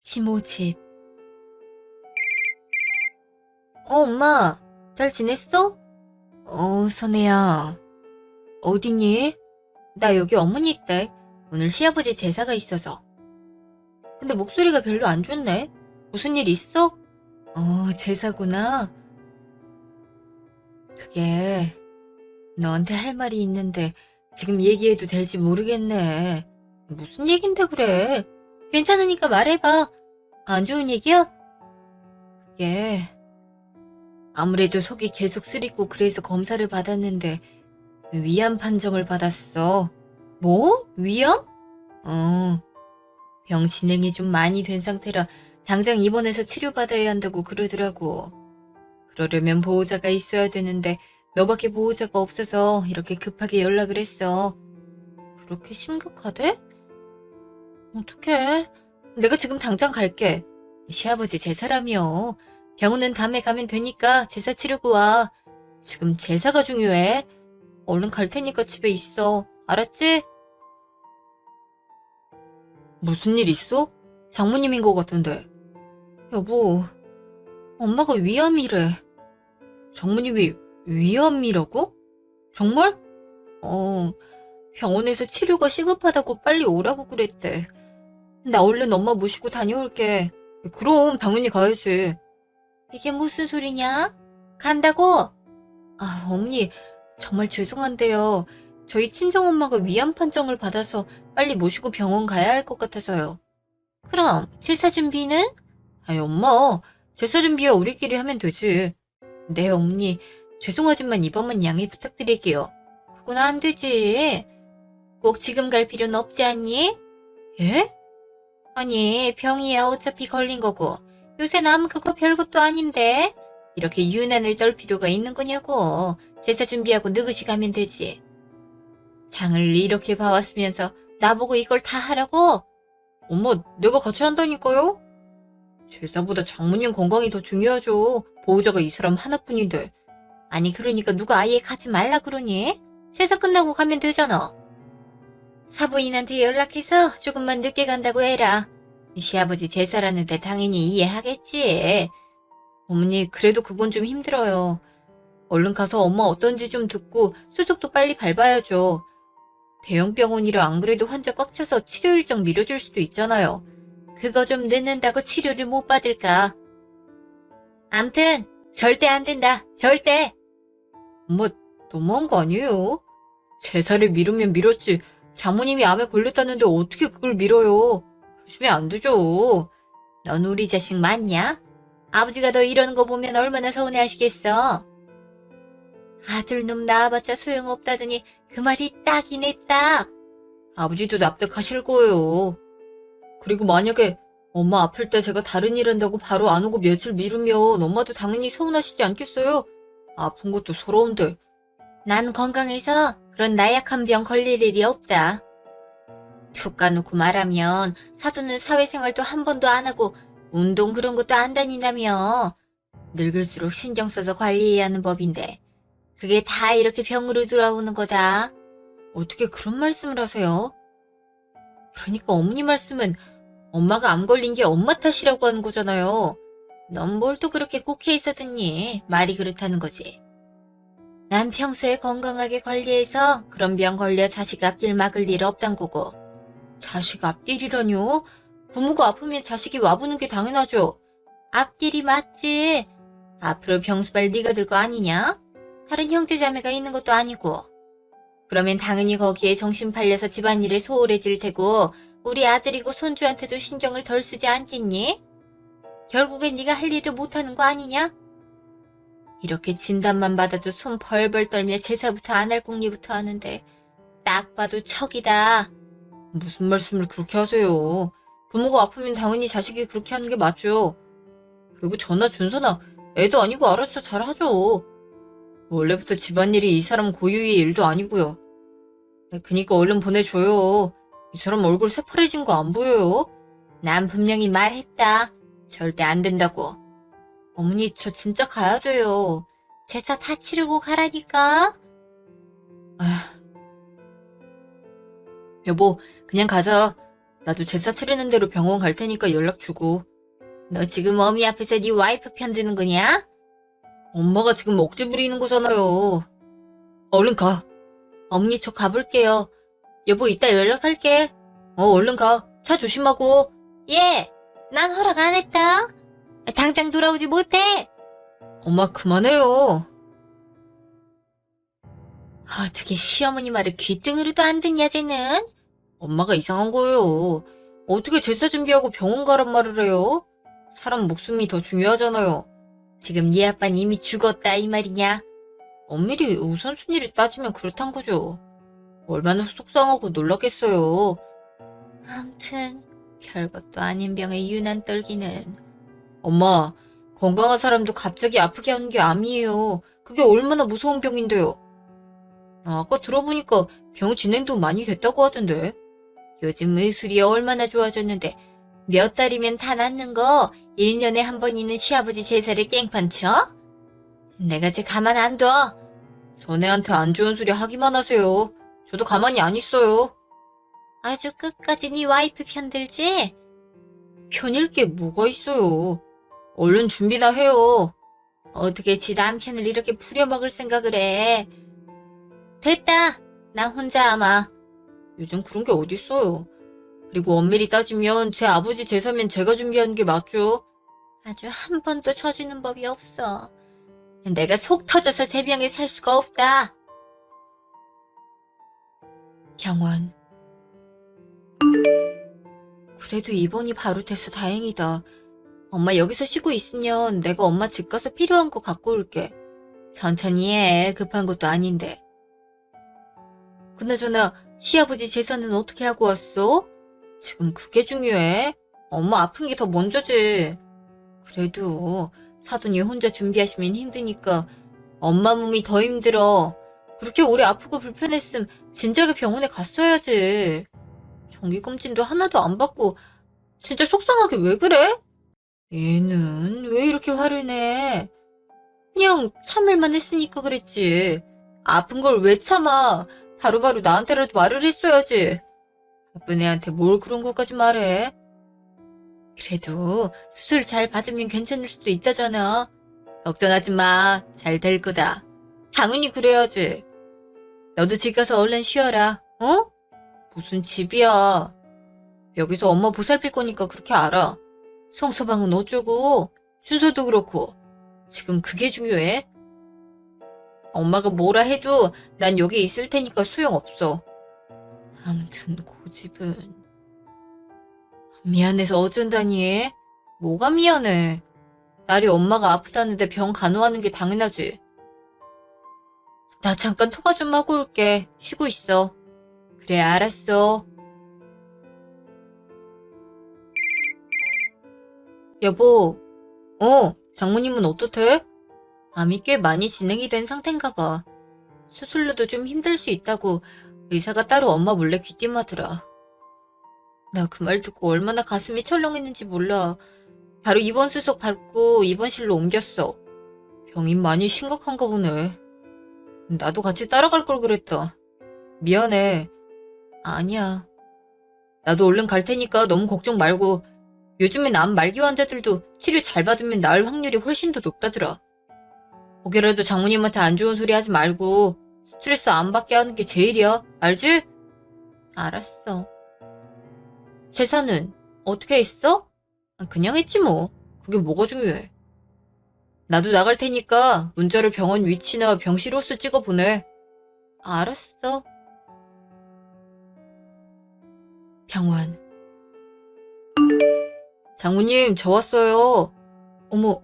시모집. 엄마, 잘 지냈어? 선혜야. 어디니? 나 여기 어머니 댁. 오늘 시아버지 제사가 있어서. 근데 목소리가 별로 안 좋네. 무슨 일 있어? 제사구나. 그게 너한테 할 말이 있는데 지금 얘기해도 될지 모르겠네. 무슨 얘긴데 그래? 괜찮으니까 말해봐. 안 좋은 얘기야? 그게 아무래도 속이 계속 쓰리고 그래서 검사를 받았는데 위암 판정을 받았어. 뭐? 위암? 어, 병 진행이 좀 많이 된 상태라 당장 입원해서 치료받아야 한다고 그러더라고. 그러려면 보호자가 있어야 되는데 너밖에 보호자가 없어서 이렇게 급하게 연락을 했어. 그렇게 심각하대? 어떡해. 내가 지금 당장 갈게. 시아버지 제사라며. 병원은 다음에 가면 되니까 제사 치르고 와. 지금 제사가 중요해. 얼른 갈 테니까 집에 있어. 알았지? 무슨 일 있어? 장모님인 것 같은데. 여보, 엄마가 위암이래. 장모님이 위암이라고? 정말? 어, 병원에서 치료가 시급하다고 빨리 오라고 그랬대. 나 얼른 엄마 모시고 다녀올게. 그럼 당연히 가야지. 이게 무슨 소리냐? 간다고? 아, 어머니, 정말 죄송한데요. 저희 친정엄마가 위암 판정을 받아서 빨리 모시고 병원 가야 할 것 같아서요. 그럼 제사 준비는? 아이, 엄마, 제사 준비야 우리끼리 하면 되지. 네, 어머니, 죄송하지만 이번만 양해 부탁드릴게요. 그건 안 되지. 꼭 지금 갈 필요는 없지 않니? 예? 아니, 병이야 어차피 걸린 거고. 요새 남 그거 별것도 아닌데. 이렇게 유난을 떨 필요가 있는 거냐고. 제사 준비하고 느긋이 가면 되지. 장을 이렇게 봐왔으면서 나보고 이걸 다 하라고? 엄마, 내가 같이 한다니까요? 제사보다 장모님 건강이 더 중요하죠. 보호자가 이 사람 하나뿐인데. 아니, 그러니까 누가 아예 가지 말라 그러니? 제사 끝나고 가면 되잖아. 사부인한테 연락해서 조금만 늦게 간다고 해라. 시아버지 제사라는데 당연히 이해하겠지. 어머니, 그래도 그건 좀 힘들어요. 얼른 가서 엄마 어떤지 좀 듣고 수속도 빨리 밟아야죠. 대형 병원이라 안 그래도 환자 꽉 차서 치료 일정 미뤄줄 수도 있잖아요. 그거 좀 늦는다고 치료를 못 받을까? 암튼 절대 안 된다. 절대. 엄마, 너무한 거 아니에요? 제사를 미루면 미뤘지. 장모님이 암에 걸렸다는데 어떻게 그걸 미뤄요? 그러시면 안 되죠. 넌 우리 자식 맞냐? 아버지가 너 이러는 거 보면 얼마나 서운해하시겠어. 아들놈 낳아봤자 소용없다더니 그 말이 딱이네 딱. 아버지도 납득하실 거예요. 그리고 만약에 엄마 아플 때 제가 다른 일 한다고 바로 안 오고 며칠 미루면 엄마도 당연히 서운하시지 않겠어요? 아픈 것도 서러운데. 난 건강해서 그런 나약한 병 걸릴 일이 없다. 툭 까놓고 말하면 사돈은 사회생활도 한 번도 안 하고 운동 그런 것도 안 다닌다며. 늙을수록 신경 써서 관리해야 하는 법인데 그게 다 이렇게 병으로 돌아오는 거다. 어떻게 그런 말씀을 하세요? 그러니까 어머니 말씀은 엄마가 암 걸린 게 엄마 탓이라고 하는 거잖아요. 넌 뭘 또 그렇게 곡해 있었더니 말이 그렇다는 거지. 난 평소에 건강하게 관리해서 그런 병 걸려 자식 앞길 막을 일 없단 거고. 자식 앞길이라뇨? 부모가 아프면 자식이 와보는 게 당연하죠. 앞길이 맞지. 앞으로 병수발 네가 들 거 아니냐? 다른 형제자매가 있는 것도 아니고. 그러면 당연히 거기에 정신 팔려서 집안일에 소홀해질 테고 우리 아들이고 손주한테도 신경을 덜 쓰지 않겠니? 결국엔 네가 할 일을 못하는 거 아니냐? 이렇게 진단만 받아도 손 벌벌 떨며 제사부터 안 할 궁리부터 하는데 딱 봐도 척이다. 무슨 말씀을 그렇게 하세요. 부모가 아프면 당연히 자식이 그렇게 하는 게 맞죠. 그리고 저나 준서나 애도 아니고 알아서 잘하죠. 원래부터 집안일이 이 사람 고유의 일도 아니고요. 그니까 얼른 보내줘요. 이 사람 얼굴 새파래진 거 안 보여요? 난 분명히 말했다. 절대 안 된다고. 어머니, 저 진짜 가야 돼요. 제사 다 치르고 가라니까. 아, 여보, 그냥 가자. 나도 제사 치르는 대로 병원 갈 테니까 연락 주고. 너 지금 어미 앞에서 네 와이프 편드는 거냐? 엄마가 지금 억지 부리는 거잖아요. 얼른 가. 언니 저 가볼게요. 여보 이따 연락할게. 얼른 가. 차 조심하고. 예, 난 허락 안 했다. 당장 돌아오지 못해. 엄마 그만해요. 어떻게 시어머니 말을 귀등으로도 안 듣냐 쟤는? 엄마가 이상한 거예요. 어떻게 제사 준비하고 병원 가란 말을 해요? 사람 목숨이 더 중요하잖아요. 지금 네 아빠는 이미 죽었다 이 말이냐? 엄밀히 우선순위를 따지면 그렇단 거죠. 얼마나 속상하고 놀랐겠어요. 암튼 별것도 아닌 병에 유난 떨기는. 엄마, 건강한 사람도 갑자기 아프게 하는 게 암이에요. 그게 얼마나 무서운 병인데요. 아까 들어보니까 병 진행도 많이 됐다고 하던데. 요즘 의술이 얼마나 좋아졌는데 몇 달이면 다 낫는 거 1년에 한 번 있는 시아버지 제사를 깽판 쳐? 내가 쟤 가만 안 둬. 선애한테 안 좋은 소리 하기만 하세요. 저도 가만히 안 있어요. 아주 끝까지 네 와이프 편들지? 편일 게 뭐가 있어요. 얼른 준비나 해요. 어떻게 지 남편을 이렇게 부려먹을 생각을 해. 됐다. 나 혼자 아마. 요즘 그런 게 어딨어요. 그리고 엄밀히 따지면 제 아버지 제사면 제가 준비하는 게 맞죠. 아주 한 번도 처지는 법이 없어. 내가 속 터져서 제 병에 살 수가 없다. 병원. 그래도 입원이 바로 돼서 다행이다. 엄마 여기서 쉬고 있으면 내가 엄마 집 가서 필요한 거 갖고 올게. 천천히 해. 급한 것도 아닌데. 그나저나 시아버지 제사는 어떻게 하고 왔어? 지금 그게 중요해. 엄마 아픈 게 더 먼저지. 그래도 사돈이 혼자 준비하시면 힘드니까 엄마 몸이 더 힘들어. 그렇게 오래 아프고 불편했음 진작에 병원에 갔어야지. 정기검진도 하나도 안 받고 진짜 속상하게 왜 그래? 얘는 왜 이렇게 화를 내? 그냥 참을만 했으니까 그랬지. 아픈 걸 왜 참아? 바로바로 나한테라도 말을 했어야지. 바쁜 애한테 뭘 그런 것까지 말해? 그래도 수술 잘 받으면 괜찮을 수도 있다잖아. 걱정하지 마. 잘 될 거다. 당연히 그래야지. 너도 집 가서 얼른 쉬어라. 어? 무슨 집이야. 여기서 엄마 보살필 거니까 그렇게 알아. 성서방은 어쩌고 순서도 그렇고 지금 그게 중요해. 엄마가 뭐라 해도 난 여기 있을 테니까 소용없어. 아무튼 고집은. 미안해서 어쩐다니. 뭐가 미안해. 딸이 엄마가 아프다는데 병 간호하는 게 당연하지. 나 잠깐 통화 좀 하고 올게. 쉬고 있어. 그래 알았어. 여보. 장모님은 어떻대? 암이 꽤 많이 진행이 된 상태인가 봐. 수술로도 좀 힘들 수 있다고 의사가 따로 엄마 몰래 귀띔하더라. 나 그 말 듣고 얼마나 가슴이 철렁했는지 몰라. 바로 입원 수속 밟고 입원실로 옮겼어. 병이 많이 심각한가 보네. 나도 같이 따라갈 걸 그랬다. 미안해. 아니야. 나도 얼른 갈 테니까 너무 걱정 말고. 요즘엔 암 말기 환자들도 치료 잘 받으면 나을 확률이 훨씬 더 높다더라. 혹여라도 장모님한테 안 좋은 소리 하지 말고 스트레스 안 받게 하는 게 제일이야. 알지? 알았어. 제사는 어떻게 했어? 그냥 했지 뭐. 그게 뭐가 중요해. 나도 나갈 테니까 문자로 병원 위치나 병실 호수 찍어 보내. 알았어. 병원. 장모님 저 왔어요. 어머,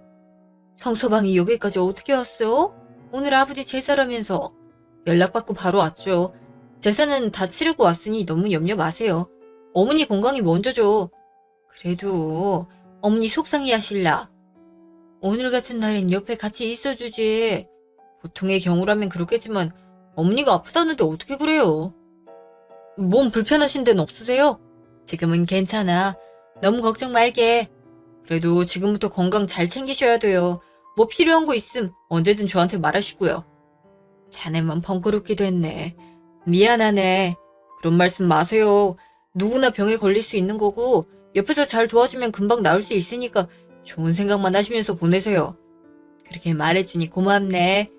성서방이 여기까지 어떻게 왔어? 오늘 아버지 제사라면서. 연락받고 바로 왔죠. 제사는 다 치르고 왔으니 너무 염려 마세요. 어머니 건강이 먼저죠. 그래도 어머니 속상해 하실라. 오늘 같은 날엔 옆에 같이 있어주지. 보통의 경우라면 그렇겠지만 어머니가 아프다는데 어떻게 그래요? 몸 불편하신 데는 없으세요? 지금은 괜찮아. 너무 걱정 말게. 그래도 지금부터 건강 잘 챙기셔야 돼요. 뭐 필요한 거 있음 언제든 저한테 말하시고요. 자네만 번거롭게 됐네. 미안하네. 그런 말씀 마세요. 누구나 병에 걸릴 수 있는 거고 옆에서 잘 도와주면 금방 나을 수 있으니까 좋은 생각만 하시면서 보내세요. 그렇게 말해주니 고맙네.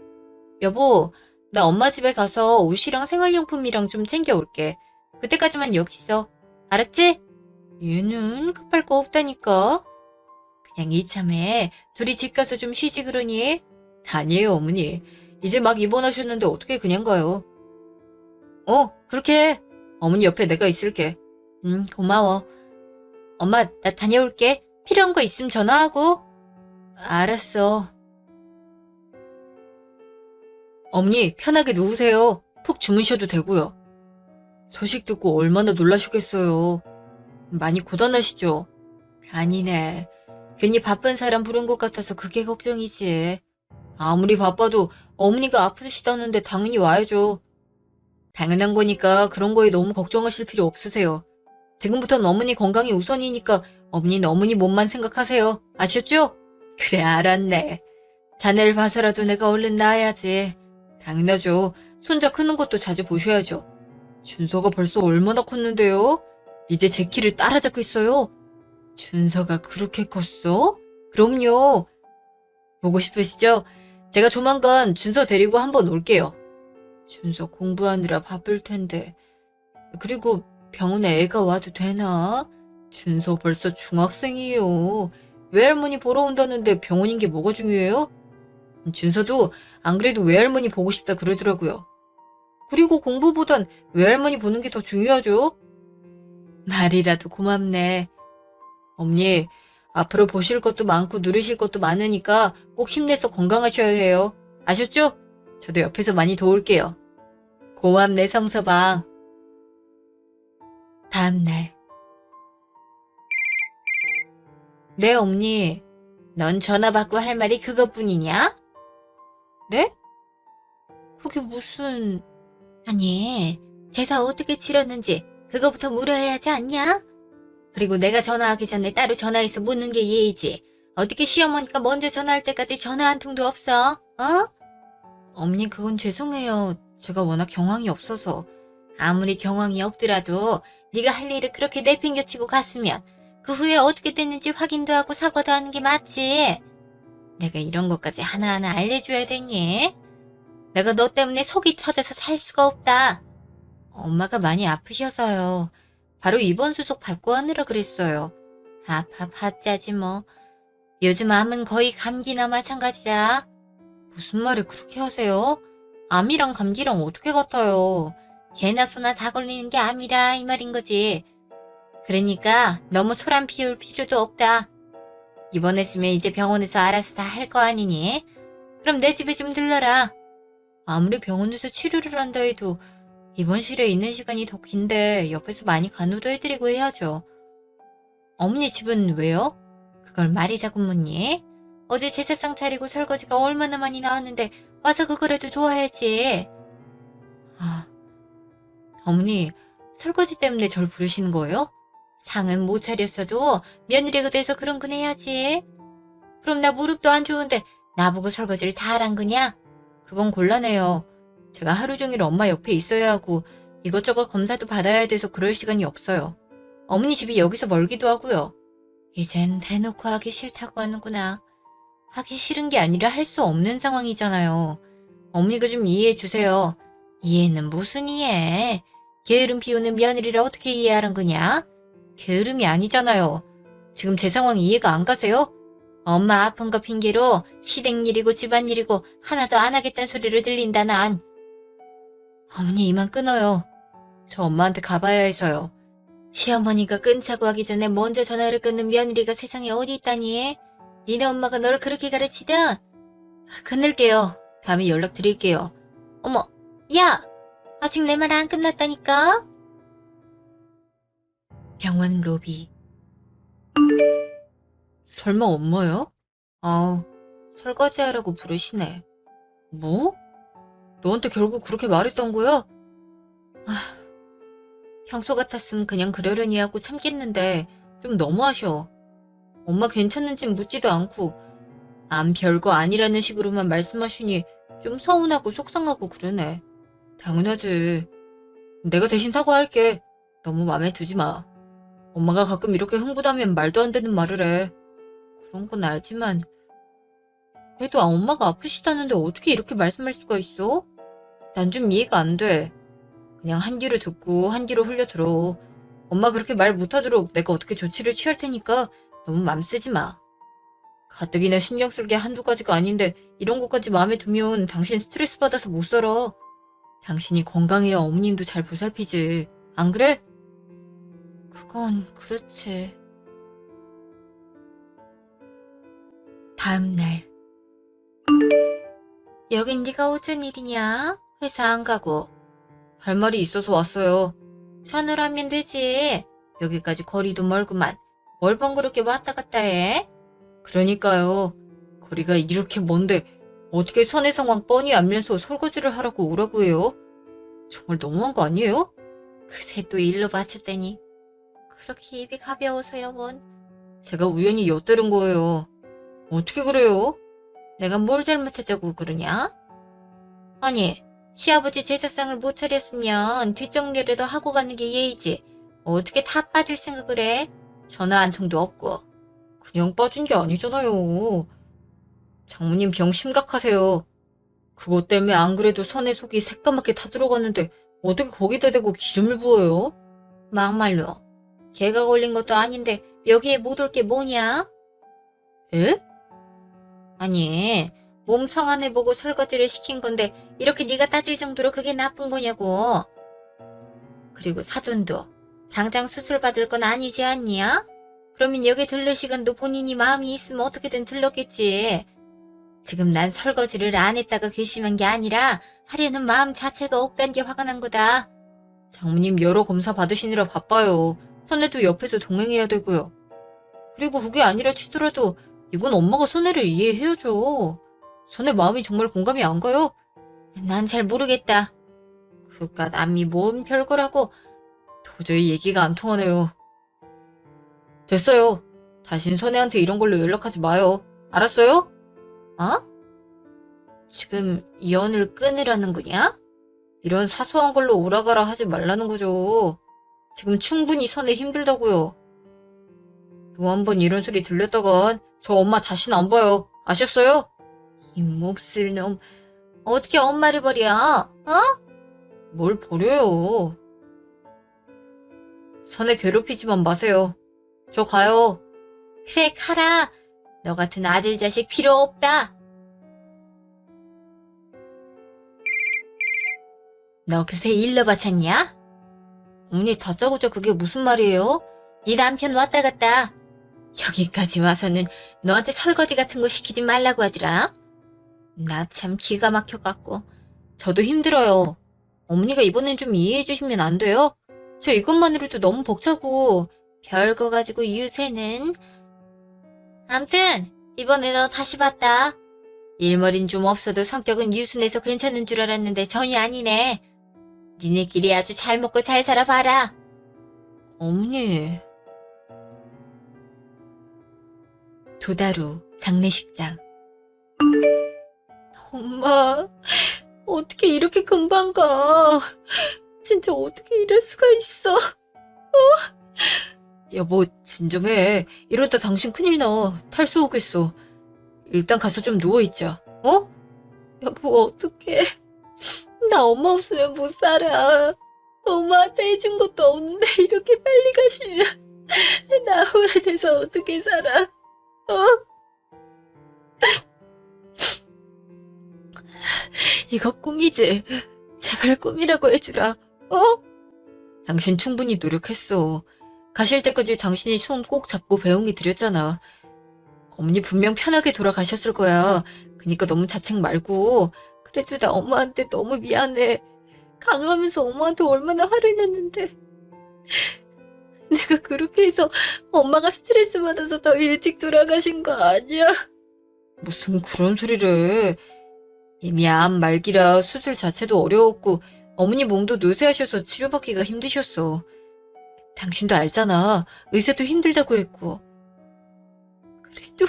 여보, 나 엄마 집에 가서 옷이랑 생활용품이랑 좀 챙겨올게. 그때까지만 여기 있어. 알았지? 얘는 급할 거 없다니까. 그냥 이참에 둘이 집 가서 좀 쉬지 그러니? 아니에요, 어머니. 이제 막 입원하셨는데 어떻게 그냥 가요? 그렇게 해. 어머니 옆에 내가 있을게. 고마워. 엄마, 나 다녀올게. 필요한 거 있으면 전화하고. 알았어. 어머니, 편하게 누우세요. 푹 주무셔도 되고요. 소식 듣고 얼마나 놀라셨겠어요. 많이 고단하시죠? 아니네. 괜히 바쁜 사람 부른 것 같아서 그게 걱정이지. 아무리 바빠도 어머니가 아프시다는데 당연히 와야죠. 당연한 거니까 그런 거에 너무 걱정하실 필요 없으세요. 지금부터는 어머니 건강이 우선이니까 어머니는 어머니 몸만 생각하세요. 아셨죠? 그래, 알았네. 자네를 봐서라도 내가 얼른 나아야지. 당연하죠. 손자 크는 것도 자주 보셔야죠. 준서가 벌써 얼마나 컸는데요? 이제 제 키를 따라잡고 있어요. 준서가 그렇게 컸어? 그럼요. 보고 싶으시죠? 제가 조만간 준서 데리고 한번 올게요. 준서 공부하느라 바쁠 텐데. 그리고 병원에 애가 와도 되나? 준서 벌써 중학생이에요. 외할머니 보러 온다는데 병원인 게 뭐가 중요해요? 준서도 안 그래도 외할머니 보고 싶다 그러더라고요. 그리고 공부보단 외할머니 보는 게 더 중요하죠? 말이라도 고맙네. 어머니, 앞으로 보실 것도 많고 누리실 것도 많으니까 꼭 힘내서 건강하셔야 해요. 아셨죠? 저도 옆에서 많이 도울게요. 고맙네, 성서방. 다음날. 네, 어머니. 넌 전화 받고 할 말이 그것뿐이냐? 네? 그게 무슨... 아니, 제사 어떻게 치렀는지 그거부터 물어야 하지 않냐? 그리고 내가 전화하기 전에 따로 전화해서 묻는 게 예의지. 어떻게 시어머니가 먼저 전화할 때까지 전화 한 통도 없어? 어머니, 그건 죄송해요. 제가 워낙 경황이 없어서. 아무리 경황이 없더라도 네가 할 일을 그렇게 내팽겨치고 갔으면 그 후에 어떻게 됐는지 확인도 하고 사과도 하는 게 맞지. 내가 이런 것까지 하나하나 알려줘야 되니? 내가 너 때문에 속이 터져서 살 수가 없다. 엄마가 많이 아프셔서요. 바로 입원 수속 밟고 하느라 그랬어요. 아파봤자지 뭐. 요즘 암은 거의 감기나 마찬가지다. 무슨 말을 그렇게 하세요? 암이랑 감기랑 어떻게 같아요? 개나 소나 다 걸리는 게 암이라 이 말인 거지. 그러니까 너무 소란 피울 필요도 없다. 입원했으면 이제 병원에서 알아서 다 할 거 아니니? 그럼 내 집에 좀 들러라. 아무리 병원에서 치료를 한다 해도 입원실에 있는 시간이 더 긴데 옆에서 많이 간호도 해드리고 해야죠. 어머니 집은 왜요? 그걸 말이라고 묻니? 어제 제사상 차리고 설거지가 얼마나 많이 나왔는데 와서 그거라도 도와야지. 어머니, 설거지 때문에 절 부르시는 거예요? 상은 못 차렸어도 며느리가 돼서 그런 건 해야지. 그럼 나 무릎도 안 좋은데 나보고 설거지를 다 하란 거냐? 그건 곤란해요. 제가 하루 종일 엄마 옆에 있어야 하고 이것저것 검사도 받아야 돼서 그럴 시간이 없어요. 어머니 집이 여기서 멀기도 하고요. 이젠 대놓고 하기 싫다고 하는구나. 하기 싫은 게 아니라 할 수 없는 상황이잖아요. 어머니가 좀 이해해 주세요. 이해는 무슨 이해? 게으름 피우는 며느리를 어떻게 이해하란 거냐? 게으름이 아니잖아요. 지금 제 상황 이해가 안 가세요? 엄마 아픈 거 핑계로 시댁일이고 집안일이고 하나도 안 하겠다는 소리를 들린다 난. 어머니 이만 끊어요. 저 엄마한테 가봐야 해서요. 시어머니가 끊자고 하기 전에 먼저 전화를 끊는 며느리가 세상에 어디 있다니? 니네 엄마가 널 그렇게 가르치든? 끊을게요. 다음에 연락드릴게요. 어머, 야! 아직 내 말 안 끝났다니까? 병원 로비. 설마 엄마야? 설거지하라고 부르시네. 뭐? 너한테 결국 그렇게 말했던 거야? 평소 같았으면 그냥 그러려니 하고 참겠는데 좀 너무하셔. 엄마 괜찮은진 묻지도 않고 암 별거 아니라는 식으로만 말씀하시니 좀 서운하고 속상하고 그러네. 당연하지. 내가 대신 사과할게. 너무 마음에 두지 마. 엄마가 가끔 이렇게 흥분하면 말도 안 되는 말을 해. 그런 건 알지만 그래도 엄마가 아프시다는데 어떻게 이렇게 말씀할 수가 있어? 난 좀 이해가 안 돼. 그냥 한 귀로 듣고 한 귀로 흘려 들어. 엄마 그렇게 말 못하도록 내가 어떻게 조치를 취할 테니까 너무 맘 쓰지 마. 가뜩이나 신경 쓸 게 한두 가지가 아닌데 이런 것까지 마음에 두면 당신 스트레스 받아서 못 살아. 당신이 건강해야 어머님도 잘 보살피지. 안 그래? 그건 그렇지. 다음 날. 여긴 네가 오전 일이냐? 회사 안 가고. 할 말이 있어서 왔어요. 전화로 하면 되지. 여기까지 거리도 멀구만. 뭘 번거롭게 왔다 갔다 해? 그러니까요. 거리가 이렇게 먼데 어떻게 선의 상황 뻔히 알면서 설거지를 하라고 오라고 해요? 정말 너무한 거 아니에요? 그새 또 일로 맞췄다니. 그렇게 입이 가벼워서요, 뭔. 제가 우연히 엿들은 거예요. 어떻게 그래요? 내가 뭘 잘못했다고 그러냐? 아니, 시아버지 제사상을 못 차렸으면 뒷정리라도 하고 가는 게 예의지. 어떻게 다 빠질 생각을 해? 전화 한 통도 없고. 그냥 빠진 게 아니잖아요. 장모님 병 심각하세요. 그것 때문에 안 그래도 선의 속이 새까맣게 타들어갔는데 어떻게 거기다 대고 기름을 부어요? 막말로. 개가 걸린 것도 아닌데 여기에 못 올 게 뭐냐? 에? 아니, 몸 청안해보고 설거지를 시킨 건데 이렇게 네가 따질 정도로 그게 나쁜 거냐고. 그리고 사돈도 당장 수술 받을 건 아니지 않냐? 그러면 여기 들를 시간도 본인이 마음이 있으면 어떻게든 들렀겠지. 지금 난 설거지를 안 했다가 괘씸한 게 아니라 하려는 마음 자체가 없단 게 화가 난 거다. 장모님 여러 검사 받으시느라 바빠요. 선혜도 옆에서 동행해야 되고요. 그리고 그게 아니라 치더라도 이건 엄마가 선혜를 이해해야죠. 선혜 마음이 정말 공감이 안 가요? 난 잘 모르겠다. 그깟 남이 뭔 별거라고. 도저히 얘기가 안 통하네요. 됐어요. 다신 선혜한테 이런 걸로 연락하지 마요. 알았어요? 어? 지금 연을 끊으라는 거냐? 이런 사소한 걸로 오라가라 하지 말라는 거죠. 지금 충분히 선혜 힘들다고요. 또 한 번 이런 소리 들렸다간 저 엄마 다시는 안 봐요. 아셨어요? 이 몹쓸 놈. 어떻게 엄마를 버려? 어? 뭘 버려요. 선혜 괴롭히지만 마세요. 저 가요. 그래, 가라. 너 같은 아들 자식 필요 없다. 너 그새 일러 바쳤냐? 어머니 다짜고짜 그게 무슨 말이에요? 네 남편 왔다 갔다. 여기까지 와서는 너한테 설거지 같은 거 시키지 말라고 하더라. 나 참 기가 막혀갖고. 저도 힘들어요. 어머니가 이번엔 좀 이해해 주시면 안 돼요? 저 이것만으로도 너무 벅차고 별거 가지고 유세는. 암튼 이번에 너 다시 봤다. 일머린 좀 없어도 성격은 유순해서 괜찮은 줄 알았는데 전혀 아니네. 니네끼리 아주 잘 먹고 잘 살아봐라. 어머니. 2달 후 장례식장. 엄마, 어떻게 이렇게 금방 가? 진짜 어떻게 이럴 수가 있어? 여보, 진정해. 이러다 당신 큰일 나. 탈수 오겠어. 일단 가서 좀 누워있자. 어? 여보, 어떡해. 나 엄마 없으면 못 살아. 엄마한테 해준 것도 없는데 이렇게 빨리 가시면 나 후회돼서 어떻게 살아? 어? 이거 꿈이지. 제발 꿈이라고 해주라. 어? 당신 충분히 노력했어. 가실 때까지 당신이 손 꼭 잡고 배웅해 드렸잖아. 어머니 분명 편하게 돌아가셨을 거야. 그니까 너무 자책 말고. 그래도 나 엄마한테 너무 미안해. 강요하면서 엄마한테 얼마나 화를 냈는데. 내가 그렇게 해서 엄마가 스트레스 받아서 더 일찍 돌아가신 거 아니야? 무슨 그런 소리를 해. 이미 암 말기라 수술 자체도 어려웠고 어머니 몸도 노쇠하셔서 치료받기가 힘드셨어. 당신도 알잖아. 의사도 힘들다고 했고. 그래도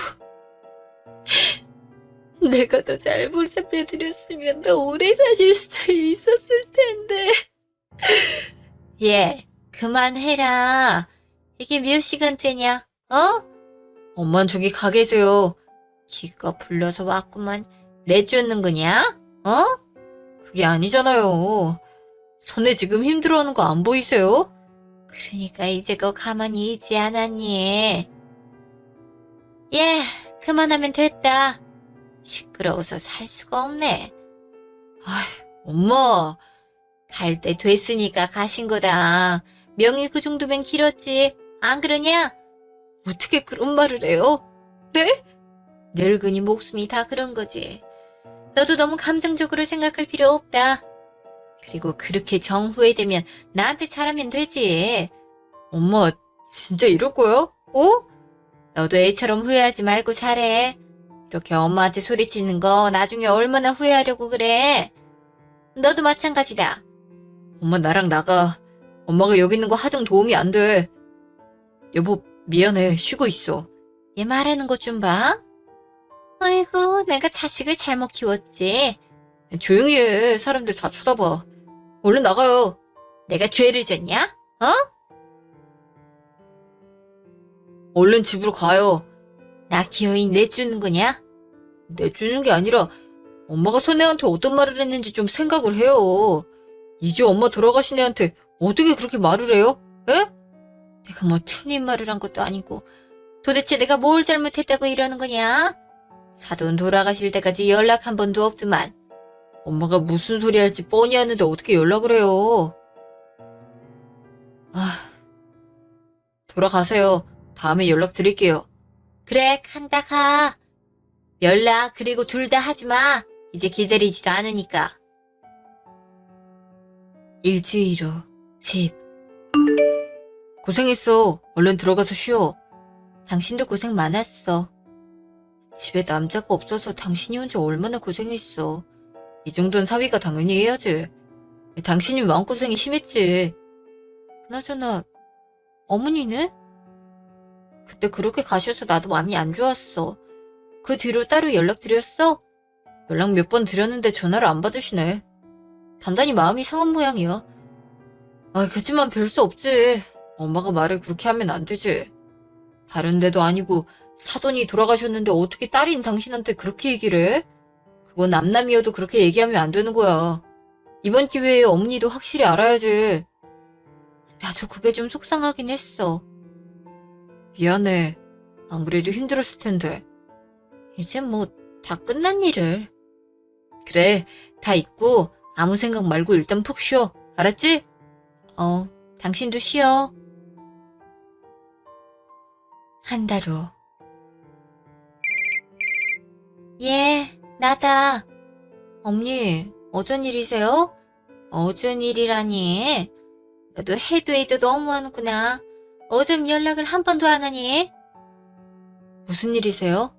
내가 더 잘 보살펴드렸으면 더 오래 사실 수도 있었을 텐데. 얘, 그만해라. 이게 몇 시간째냐? 어? 엄만 저기 가 계세요. 기가 불려서 왔구만. 내쫓는 거냐? 어? 그게 아니잖아요. 손에 지금 힘들어하는 거 안 보이세요? 그러니까 이제 거 가만히 있지 않았니? 예, 그만하면 됐다. 시끄러워서 살 수가 없네. 아휴, 엄마. 갈 때 됐으니까 가신 거다. 명이 그 정도면 길었지. 안 그러냐? 어떻게 그런 말을 해요? 네? 늙은이 목숨이 다 그런 거지. 너도 너무 감정적으로 생각할 필요 없다. 그리고 그렇게 정 후회되면 나한테 잘하면 되지. 엄마, 진짜 이럴 거야? 어? 너도 애처럼 후회하지 말고 잘해. 이렇게 엄마한테 소리치는 거 나중에 얼마나 후회하려고 그래. 너도 마찬가지다. 엄마 나랑 나가. 엄마가 여기 있는 거 하등 도움이 안 돼. 여보, 미안해. 쉬고 있어. 얘 말하는 것 좀 봐. 아이고, 내가 자식을 잘못 키웠지. 조용히 해. 사람들 다 쳐다봐. 얼른 나가요. 내가 죄를 졌냐? 어? 얼른 집으로 가요. 나 기어이 내주는 거냐? 내주는 게 아니라 엄마가 선혜한테 어떤 말을 했는지 좀 생각을 해요. 이제 엄마 돌아가신 애한테 어떻게 그렇게 말을 해요? 에? 내가 뭐 틀린 말을 한 것도 아니고 도대체 내가 뭘 잘못했다고 이러는 거냐? 사돈 돌아가실 때까지 연락 한 번도 없더만. 엄마가 무슨 소리 할지 뻔히 아는데 어떻게 연락을 해요? 아, 돌아가세요. 다음에 연락 드릴게요. 그래, 간다 가. 연락 그리고 둘 다 하지 마. 이제 기다리지도 않으니까. 일주일 후 집. 고생했어. 얼른 들어가서 쉬어. 당신도 고생 많았어. 집에 남자가 없어서 당신이 혼자 얼마나 고생했어. 이 정도는 사위가 당연히 해야지. 당신이 마음고생이 심했지. 그나저나 어머니는? 그때 그렇게 가셔서 나도 마음이 안 좋았어. 그 뒤로 따로 연락드렸어? 연락 몇 번 드렸는데 전화를 안 받으시네. 단단히 마음이 상한 모양이야. 아, 그치만 별 수 없지. 엄마가 말을 그렇게 하면 안 되지. 다른 데도 아니고 사돈이 돌아가셨는데 어떻게 딸인 당신한테 그렇게 얘기를 해? 그건 남남이어도 그렇게 얘기하면 안 되는 거야. 이번 기회에 어머니도 확실히 알아야지. 나도 그게 좀 속상하긴 했어. 미안해. 안 그래도 힘들었을 텐데. 이제 뭐 다 끝난 일을. 그래, 다 잊고 아무 생각 말고 일단 푹 쉬어. 알았지? 당신도 쉬어. 한 달 후. 예, 나다. 어머니, 어쩐 일이세요? 어쩐 일이라니? 너도 해도 너무하는구나. 어쩜 연락을 한 번도 안 하니? 무슨 일이세요?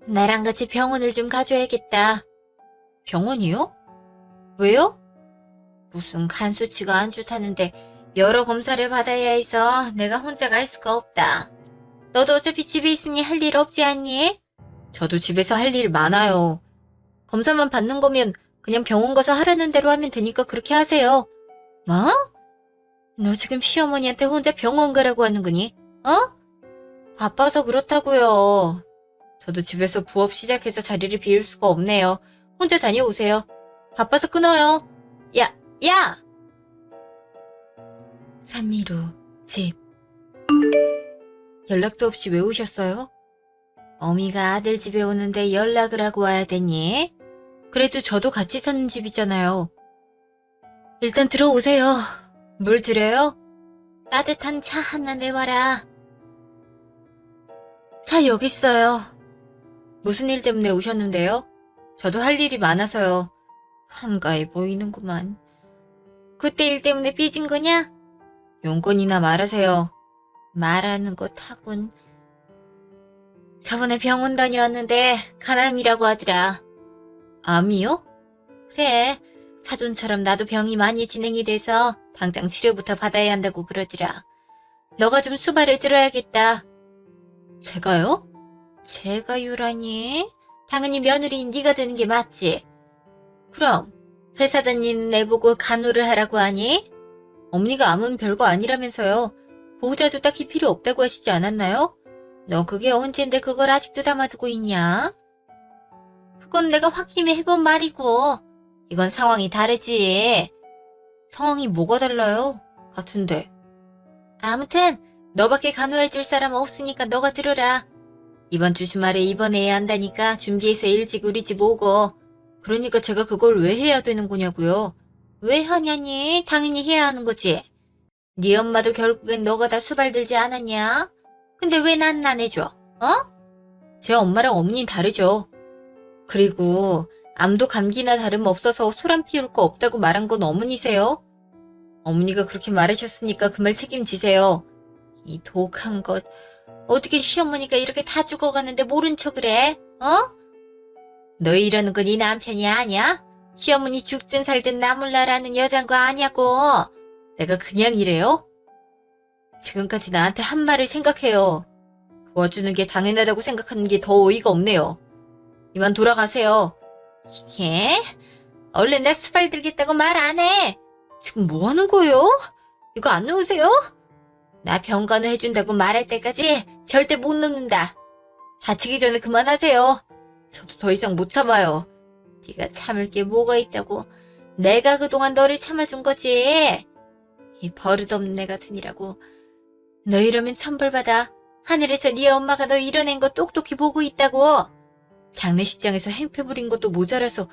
나랑 같이 병원을 좀 가줘야겠다. 병원이요? 왜요? 무슨 간 수치가 안 좋다는데 여러 검사를 받아야 해서 내가 혼자 갈 수가 없다. 너도 어차피 집에 있으니 할 일 없지 않니? 저도 집에서 할 일 많아요. 검사만 받는 거면 그냥 병원 가서 하라는 대로 하면 되니까 그렇게 하세요. 뭐? 너 지금 시어머니한테 혼자 병원 가라고 하는 거니? 어? 바빠서 그렇다고요. 저도 집에서 부업 시작해서 자리를 비울 수가 없네요. 혼자 다녀오세요. 바빠서 끊어요. 야! 3일 후 집. 연락도 없이 왜 오셨어요? 어미가 아들 집에 오는데 연락을 하고 와야 되니? 그래도 저도 같이 사는 집이잖아요. 일단 들어오세요. 물 드려요? 따뜻한 차 하나 내와라. 차 여기 있어요. 무슨 일 때문에 오셨는데요? 저도 할 일이 많아서요. 한가해 보이는구만. 그때 일 때문에 삐진 거냐? 용건이나 말하세요. 말하는 것 하군. 저번에 병원 다녀왔는데 간암이라고 하더라. 암이요? 그래. 사돈처럼 나도 병이 많이 진행이 돼서 당장 치료부터 받아야 한다고 그러더라. 너가 좀 수발을 들어야겠다. 제가요? 제가요라니? 당연히 며느리인 네가 되는 게 맞지. 그럼 회사 다니는 애 보고 간호를 하라고 하니? 어머니가 암은 별거 아니라면서요. 보호자도 딱히 필요 없다고 하시지 않았나요? 너 그게 언젠데 그걸 아직도 담아두고 있냐? 그건 내가 홧김에 해본 말이고 이건 상황이 다르지. 상황이 뭐가 달라요? 같은데. 아무튼 너밖에 간호해줄 사람 없으니까 너가 들어라. 이번 주 주말에 입원해야 한다니까 준비해서 일찍 우리 집 오고. 그러니까 제가 그걸 왜 해야 되는 거냐고요. 왜 하냐니? 당연히 해야 하는 거지. 네 엄마도 결국엔 너가 다 수발 들지 않았냐? 근데 왜 난 안 해줘? 제 엄마랑 어머니는 다르죠. 그리고 암도 감기나 다름없어서 소란 피울 거 없다고 말한 건 어머니세요? 어머니가 그렇게 말하셨으니까 그 말 책임지세요. 이 독한 것. 어떻게 시어머니가 이렇게 다 죽어가는데 모른 척을 해? 너 이러는 건 네 남편이 아니야? 시어머니 죽든 살든 나 몰라라는 여잔 거 아냐고. 내가 그냥 이래요? 지금까지 나한테 한 말을 생각해요. 도와주는 게 당연하다고 생각하는 게 더 어이가 없네요. 이만 돌아가세요. 이게? 얼른 나 수발 들겠다고 말 안 해. 지금 뭐 하는 거예요? 이거 안 놓으세요? 나 병간호 해준다고 말할 때까지 절대 못 놓는다. 다치기 전에 그만하세요. 저도 더 이상 못 참아요. 네가 참을 게 뭐가 있다고. 내가 그동안 너를 참아준 거지. 이 버릇없는 애 같으니라고. 너 이러면 천벌받아. 하늘에서 네 엄마가 너 이뤄낸 거 똑똑히 보고 있다고. 장례식장에서 행패 부린 것도 모자라서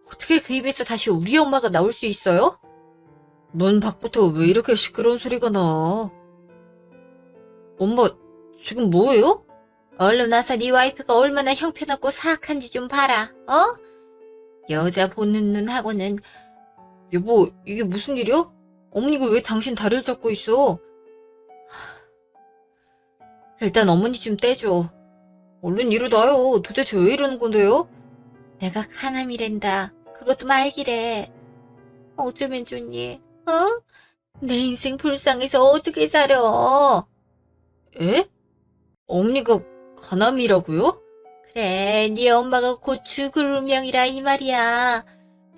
어떻게 그 입에서 다시 우리 엄마가 나올 수 있어요? 문 밖부터 왜 이렇게 시끄러운 소리가 나? 엄마, 지금 뭐예요? 얼른 와서 네 와이프가 얼마나 형편없고 사악한지 좀 봐라. 여자 보는 눈 하고는. 여보, 이게 무슨 일이야? 어머니가 왜 당신 다리를 잡고 있어? 일단 어머니 좀 떼줘. 얼른 일어나요. 도대체 왜 이러는 건데요? 내가 카남이란다. 그것도 말기래. 어쩌면 좋니? 내 인생 불쌍해서 어떻게 살여? 에? 어머니가 가남이라고요? 그래, 네 엄마가 곧 죽을 운명이라 이 말이야.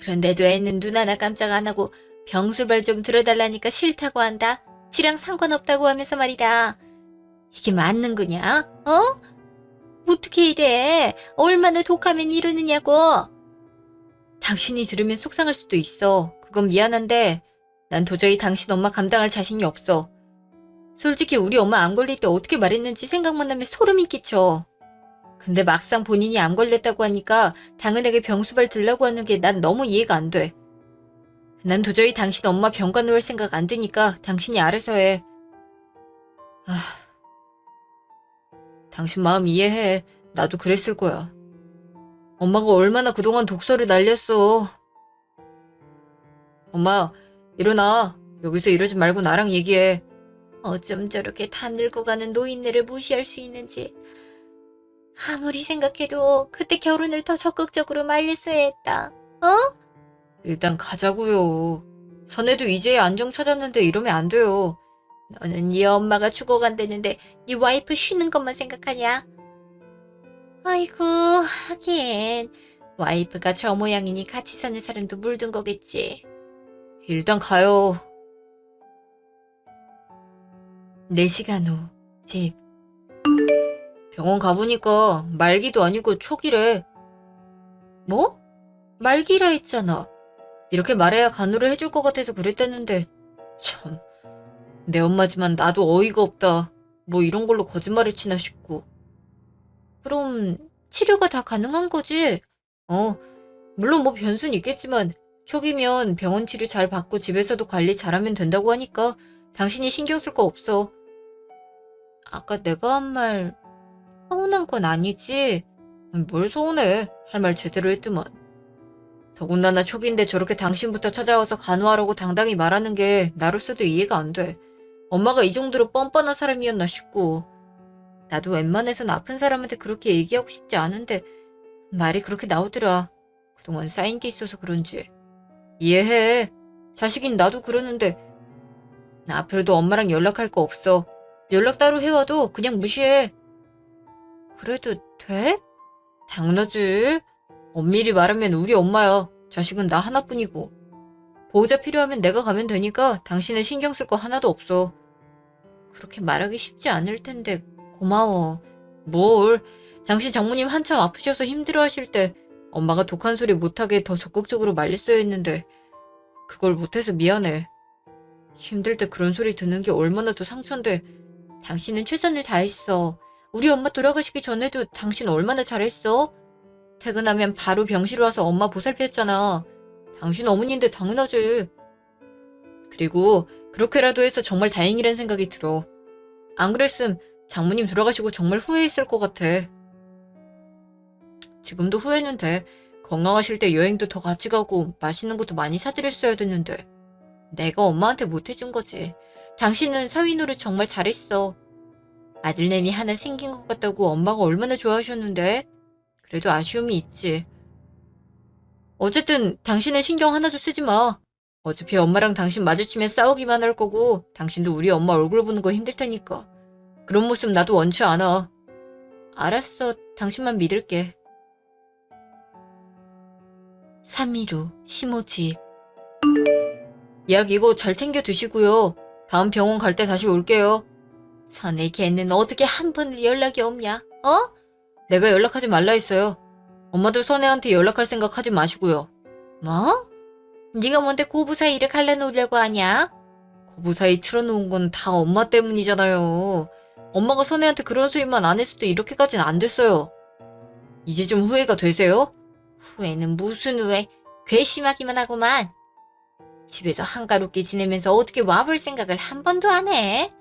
그런데도 애는 눈 하나 깜짝 안 하고 병술발 좀 들어달라니까 싫다고 한다. 지랑 상관없다고 하면서 말이다. 이게 맞는 거냐? 어떻게 이래? 얼마나 독하면 이러느냐고. 당신이 들으면 속상할 수도 있어. 그건 미안한데 난 도저히 당신 엄마 감당할 자신이 없어. 솔직히 우리 엄마 암 걸릴 때 어떻게 말했는지 생각만 하면 소름이 끼쳐. 근데 막상 본인이 암 걸렸다고 하니까 당은에게 병수발 들라고 하는 게 난 너무 이해가 안 돼. 난 도저히 당신 엄마 병가 놓을 생각 안 드니까 당신이 알아서 해. 당신 마음 이해해. 나도 그랬을 거야. 엄마가 얼마나 그동안 독서를 날렸어. 엄마, 일어나. 여기서 이러지 말고 나랑 얘기해. 어쩜 저렇게 다 늙어가는 노인네를 무시할 수 있는지. 아무리 생각해도 그때 결혼을 더 적극적으로 말렸어야 했다. 일단 가자고요. 선혜도 이제야 안정 찾았는데 이러면 안 돼요. 너는 네 엄마가 죽어간다는데 네 와이프 쉬는 것만 생각하냐? 아이고, 하긴 와이프가 저 모양이니 같이 사는 사람도 물든 거겠지. 일단 가요. 4시간 후 집. 병원 가보니까 말기도 아니고 초기래. 뭐? 말기라 했잖아. 이렇게 말해야 간호를 해줄 것 같아서 그랬다는데 참, 내 엄마지만 나도 어이가 없다. 뭐 이런 걸로 거짓말을 치나 싶고. 그럼 치료가 다 가능한 거지? 물론 뭐 변수는 있겠지만 초기면 병원 치료 잘 받고 집에서도 관리 잘하면 된다고 하니까 당신이 신경 쓸 거 없어. 아까 내가 한 말 서운한 건 아니지? 뭘 서운해. 할 말 제대로 했더만. 더군다나 초기인데 저렇게 당신부터 찾아와서 간호하라고 당당히 말하는 게 나로서도 이해가 안 돼. 엄마가 이 정도로 뻔뻔한 사람이었나 싶고. 나도 웬만해선 아픈 사람한테 그렇게 얘기하고 싶지 않은데 말이 그렇게 나오더라. 그동안 쌓인 게 있어서 그런지. 이해해. 자식인 나도 그러는데 나 앞으로도 엄마랑 연락할 거 없어. 연락 따로 해와도 그냥 무시해. 그래도 돼? 당연하지. 엄밀히 말하면 우리 엄마야. 자식은 나 하나뿐이고. 보호자 필요하면 내가 가면 되니까 당신은 신경 쓸 거 하나도 없어. 그렇게 말하기 쉽지 않을 텐데 고마워. 뭘? 당신 장모님 한참 아프셔서 힘들어하실 때 엄마가 독한 소리 못하게 더 적극적으로 말렸어야 했는데 그걸 못해서 미안해. 힘들 때 그런 소리 듣는 게 얼마나 더 상처인데 당신은 최선을 다했어. 우리 엄마 돌아가시기 전에도 당신 얼마나 잘했어? 퇴근하면 바로 병실 와서 엄마 보살폈잖아. 당신 어머니인데 당연하지. 그리고 그렇게라도 해서 정말 다행이란 생각이 들어. 안 그랬음 장모님 돌아가시고 정말 후회했을 것 같아. 지금도 후회는 돼. 건강하실 때 여행도 더 같이 가고 맛있는 것도 많이 사드렸어야 됐는데 내가 엄마한테 못해준 거지. 당신은 사위 노릇 정말 잘했어. 아들내미 하나 생긴 것 같다고 엄마가 얼마나 좋아하셨는데. 그래도 아쉬움이 있지. 어쨌든 당신은 신경 하나도 쓰지 마. 어차피 엄마랑 당신 마주치면 싸우기만 할 거고 당신도 우리 엄마 얼굴 보는 거 힘들 테니까. 그런 모습 나도 원치 않아. 알았어. 당신만 믿을게. 3.15 시모집. 약 이거 잘 챙겨 드시고요. 다음 병원 갈 때 다시 올게요. 선의 걔는 어떻게 한 번을 연락이 없냐? 어? 내가 연락하지 말라 했어요. 엄마도 선혜한테 연락할 생각 하지 마시고요. 뭐? 네가 뭔데 고부 사이를 갈라놓으려고 하냐? 고부 사이 틀어놓은 건 다 엄마 때문이잖아요. 엄마가 선혜한테 그런 소리만 안 했어도 이렇게까지는 안 됐어요. 이제 좀 후회가 되세요? 후회는 무슨 후회? 괘씸하기만 하구만. 집에서 한가롭게 지내면서 어떻게 와볼 생각을 한 번도 안 해?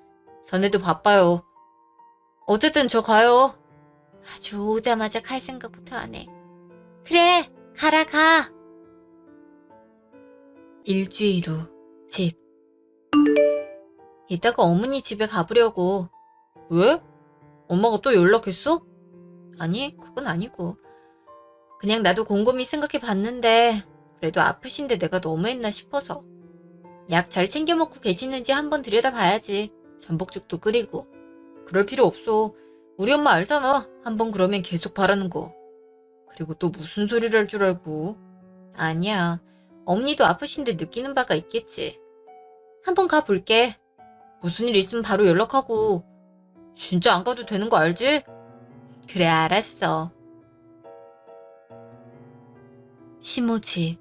선혜도 바빠요. 어쨌든 저 가요. 아주 오자마자 갈 생각부터 안 해. 그래, 가라 가. 일주일 후 집. 이따가 어머니 집에 가보려고. 왜? 엄마가 또 연락했어? 아니, 그건 아니고. 그냥 나도 곰곰이 생각해 봤는데 그래도 아프신데 내가 너무했나 싶어서. 약 잘 챙겨 먹고 계시는지 한번 들여다봐야지. 전복죽도 끓이고. 그럴 필요 없어. 우리 엄마 알잖아. 한번 그러면 계속 바라는 거. 그리고 또 무슨 소리를 할 줄 알고. 아니야. 어머니도 아프신데 느끼는 바가 있겠지. 한번 가볼게. 무슨 일 있으면 바로 연락하고. 진짜 안 가도 되는 거 알지? 그래, 알았어. 시모집.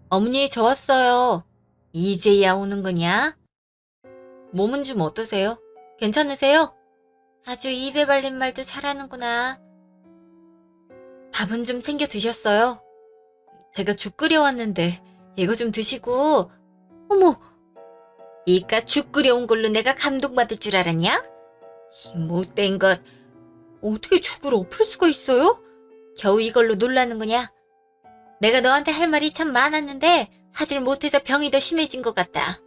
어머니, 저 왔어요. 이제야 오는 거냐? 몸은 좀 어떠세요? 괜찮으세요? 아주 입에 발린 말도 잘하는구나. 밥은 좀 챙겨 드셨어요? 제가 죽 끓여왔는데 이거 좀 드시고. 어머, 이깟 죽 끓여온 걸로 내가 감동받을 줄 알았냐? 이 못된 것. 어떻게 죽을 엎을 수가 있어요? 겨우 이걸로 놀라는 거냐? 내가 너한테 할 말이 참 많았는데 하질 못해서 병이 더 심해진 것 같다.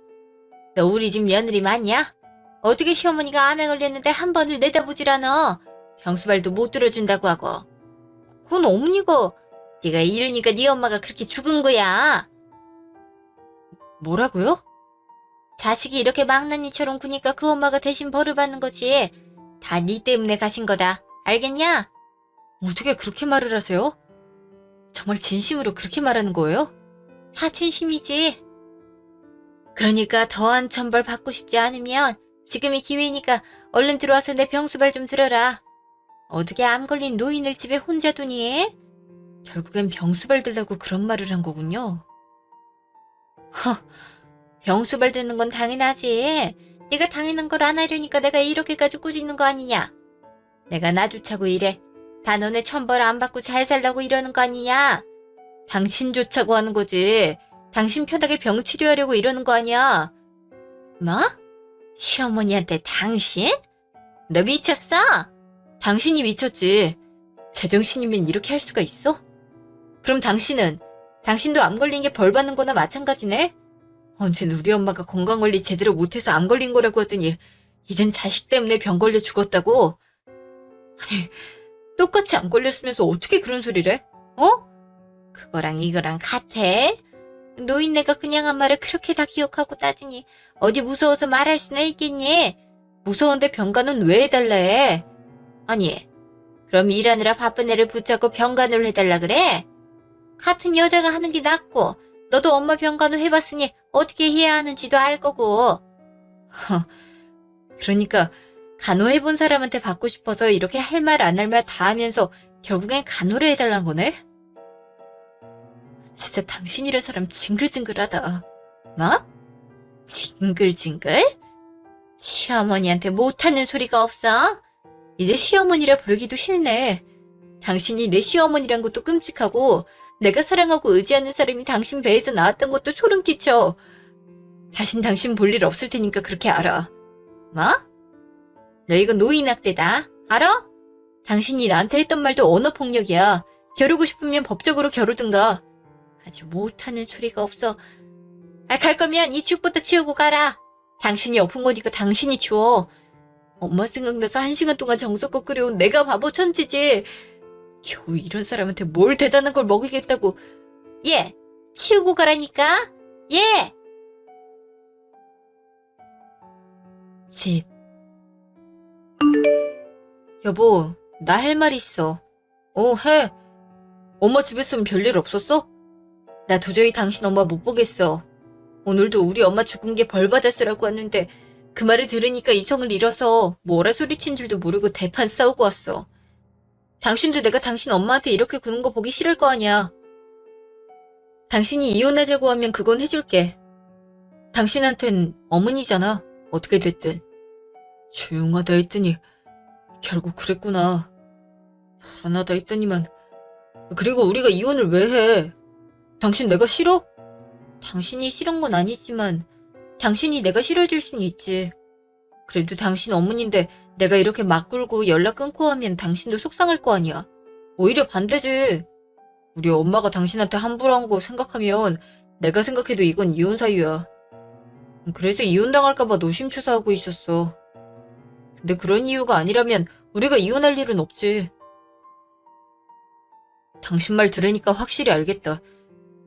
너 우리 집 며느리 맞냐? 어떻게 시어머니가 암에 걸렸는데 한 번을 내다보질 않아. 병수발도 못 들어준다고 하고. 그건 어머니가. 네가 이러니까 네 엄마가 그렇게 죽은 거야. 뭐라고요? 자식이 이렇게 망나니처럼 구니까 그 엄마가 대신 벌을 받는 거지. 다 네 때문에 가신 거다. 알겠냐? 어떻게 그렇게 말을 하세요? 정말 진심으로 그렇게 말하는 거예요? 다 진심이지. 그러니까 더한 천벌 받고 싶지 않으면 지금이 기회니까 얼른 들어와서 내 병수발 좀 들어라. 어떻게 암 걸린 노인을 집에 혼자 두니? 결국엔 병수발 들라고 그런 말을 한 거군요. 허, 병수발 드는 건 당연하지. 네가 당연한 걸 안 하려니까 내가 이렇게까지 꾸짖는 거 아니냐. 내가 나조차고 이래. 다 너네 천벌 안 받고 잘 살라고 이러는 거 아니냐. 당신조차고 하는 거지. 당신 편하게 병 치료하려고 이러는 거 아니야. 뭐? 시어머니한테 당신? 너 미쳤어? 당신이 미쳤지. 제정신이면 이렇게 할 수가 있어? 그럼 당신은? 당신도 암 걸린 게 벌 받는 거나 마찬가지네? 언젠 우리 엄마가 건강관리 제대로 못해서 암 걸린 거라고 하더니 이젠 자식 때문에 병 걸려 죽었다고? 아니, 똑같이 암 걸렸으면서 어떻게 그런 소리를 해? 어? 그거랑 이거랑 같아? 노인네가 그냥 한 말을 그렇게 다 기억하고 따지니 어디 무서워서 말할 수나 있겠니? 무서운데 병간호는 왜 해달라 해? 아니, 그럼 일하느라 바쁜 애를 붙잡고 병간호를 해달라 그래? 같은 여자가 하는 게 낫고 너도 엄마 병간호 해봤으니 어떻게 해야 하는지도 알 거고. 그러니까 간호해본 사람한테 받고 싶어서 이렇게 할 말 안 할 말 다 하면서 결국엔 간호를 해달란 거네? 진짜 당신이란 사람 징글징글하다. 뭐? 징글징글? 시어머니한테 못하는 소리가 없어? 이제 시어머니라 부르기도 싫네. 당신이 내 시어머니란 것도 끔찍하고 내가 사랑하고 의지하는 사람이 당신 배에서 나왔던 것도 소름 끼쳐. 다신 당신 볼 일 없을 테니까 그렇게 알아. 뭐? 너 이거 노인학대다. 알아? 당신이 나한테 했던 말도 언어폭력이야. 겨루고 싶으면 법적으로 겨루든가. 아주 못하는 소리가 없어. 갈 거면 이 죽부터 치우고 가라. 당신이 엎은 거니까 당신이 치워. 엄마 생각나서 1시간 동안 정성껏 끓여온 내가 바보 천지지. 겨우 이런 사람한테 뭘 대단한 걸 먹이겠다고. 예, 치우고 가라니까. 예. 집. 여보, 나 할 말 있어. 해. 엄마 집에서는 별일 없었어? 나 도저히 당신 엄마 못 보겠어. 오늘도 우리 엄마 죽은 게 벌 받았으라고 하는데 그 말을 들으니까 이성을 잃어서 뭐라 소리친 줄도 모르고 대판 싸우고 왔어. 당신도 내가 당신 엄마한테 이렇게 구는 거 보기 싫을 거 아니야. 당신이 이혼하자고 하면 그건 해줄게. 당신한텐 어머니잖아. 어떻게 됐든. 조용하다 했더니 결국 그랬구나. 불안하다 했더니만. 그리고 우리가 이혼을 왜 해? 당신 내가 싫어? 당신이 싫은 건 아니지만 당신이 내가 싫어질 순 있지. 그래도 당신 어머니인데 내가 이렇게 막 굴고 연락 끊고 하면 당신도 속상할 거 아니야. 오히려 반대지. 우리 엄마가 당신한테 함부로 한 거 생각하면 내가 생각해도 이건 이혼 사유야. 그래서 이혼당할까 봐 노심초사하고 있었어. 근데 그런 이유가 아니라면 우리가 이혼할 일은 없지. 당신 말 들으니까 확실히 알겠다.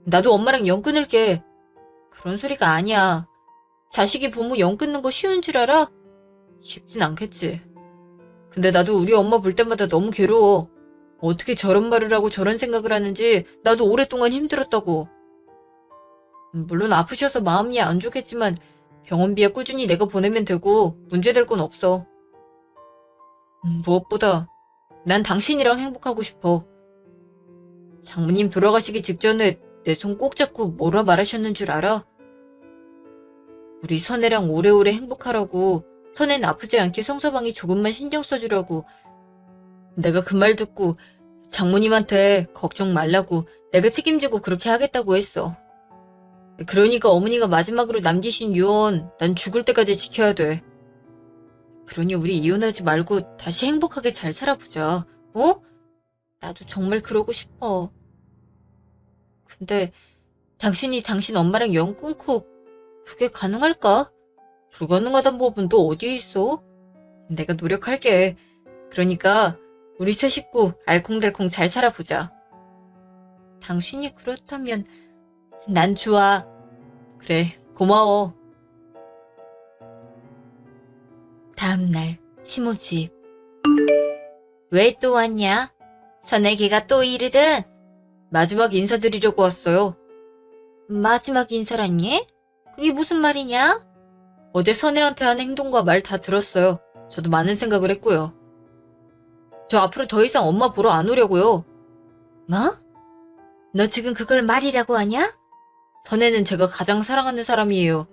나도 엄마랑 연 끊을게. 그런 소리가 아니야. 자식이 부모 연 끊는 거 쉬운 줄 알아? 쉽진 않겠지. 근데 나도 우리 엄마 볼 때마다 너무 괴로워. 어떻게 저런 말을 하고 저런 생각을 하는지 나도 오랫동안 힘들었다고. 물론 아프셔서 마음이 안 좋겠지만 병원비야 꾸준히 내가 보내면 되고 문제될 건 없어. 무엇보다 난 당신이랑 행복하고 싶어. 장모님 돌아가시기 직전에 내 손 꼭 잡고 뭐라 말하셨는 줄 알아? 우리 선혜랑 오래오래 행복하라고, 선혜는 아프지 않게 성서방이 조금만 신경 써주라고. 내가 그 말 듣고 장모님한테 걱정 말라고 내가 책임지고 그렇게 하겠다고 했어. 그러니까 어머니가 마지막으로 남기신 유언 난 죽을 때까지 지켜야 돼. 그러니 우리 이혼하지 말고 다시 행복하게 잘 살아보자. 어? 나도 정말 그러고 싶어. 근데 당신이 당신 엄마랑 연 끊고 그게 가능할까? 불가능하단 법은 또 어디에 있어? 내가 노력할게. 그러니까 우리 세 식구 알콩달콩 잘 살아보자. 당신이 그렇다면 난 좋아. 그래, 고마워. 다음날 시모 집. 왜 또 왔냐? 선혜기가 또 이르든. 마지막 인사드리려고 왔어요. 마지막 인사라니? 그게 무슨 말이냐? 어제 선혜한테 한 행동과 말 다 들었어요. 저도 많은 생각을 했고요. 저 앞으로 더 이상 엄마 보러 안 오려고요. 뭐? 너 지금 그걸 말이라고 하냐? 선혜는 제가 가장 사랑하는 사람이에요.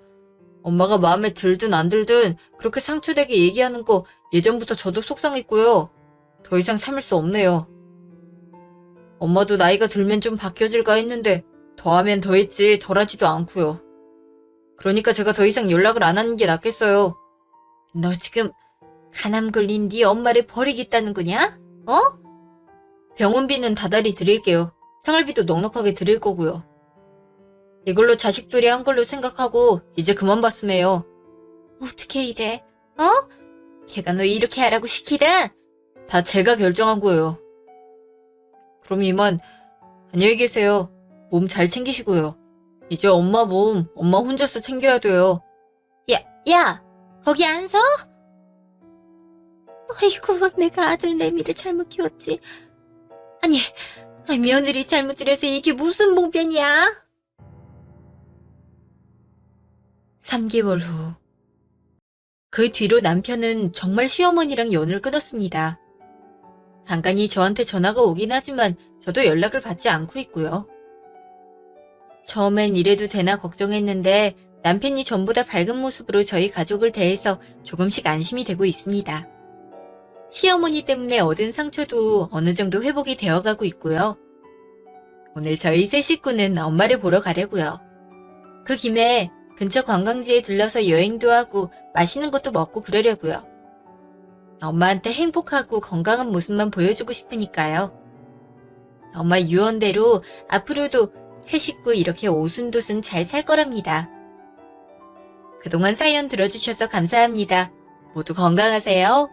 엄마가 마음에 들든 안 들든 그렇게 상처되게 얘기하는 거 예전부터 저도 속상했고요. 더 이상 참을 수 없네요. 엄마도 나이가 들면 좀 바뀌어질까 했는데 더하면 더했지 덜하지도 않고요. 그러니까 제가 더 이상 연락을 안 하는 게 낫겠어요. 너 지금 가남 걸린 네 엄마를 버리겠다는 거냐? 어? 병원비는 다달이 드릴게요. 생활비도 넉넉하게 드릴 거고요. 이걸로 자식들이 한 걸로 생각하고 이제 그만 봤음 해요. 어떻게 이래? 어? 걔가 너 이렇게 하라고 시키든? 다 제가 결정한 거예요. 그럼 이만 안녕히 계세요. 몸 잘 챙기시고요. 이제 엄마 몸 엄마 혼자서 챙겨야 돼요. 야, 거기 안 서? 아이고, 내가 아들 내미를 잘못 키웠지. 아니, 며느리 잘못 들여서 이게 무슨 봉변이야? 3개월 후. 그 뒤로 남편은 정말 시어머니랑 연을 끊었습니다. 간간히 저한테 전화가 오긴 하지만 저도 연락을 받지 않고 있고요. 처음엔 이래도 되나 걱정했는데 남편이 전보다 밝은 모습으로 저희 가족을 대해서 조금씩 안심이 되고 있습니다. 시어머니 때문에 얻은 상처도 어느 정도 회복이 되어가고 있고요. 오늘 저희 세 식구는 엄마를 보러 가려고요. 그 김에 근처 관광지에 들러서 여행도 하고 맛있는 것도 먹고 그러려고요. 엄마한테 행복하고 건강한 모습만 보여주고 싶으니까요. 엄마 유언대로 앞으로도 세 식구 이렇게 오순도순 잘 살 거랍니다. 그동안 사연 들어주셔서 감사합니다. 모두 건강하세요.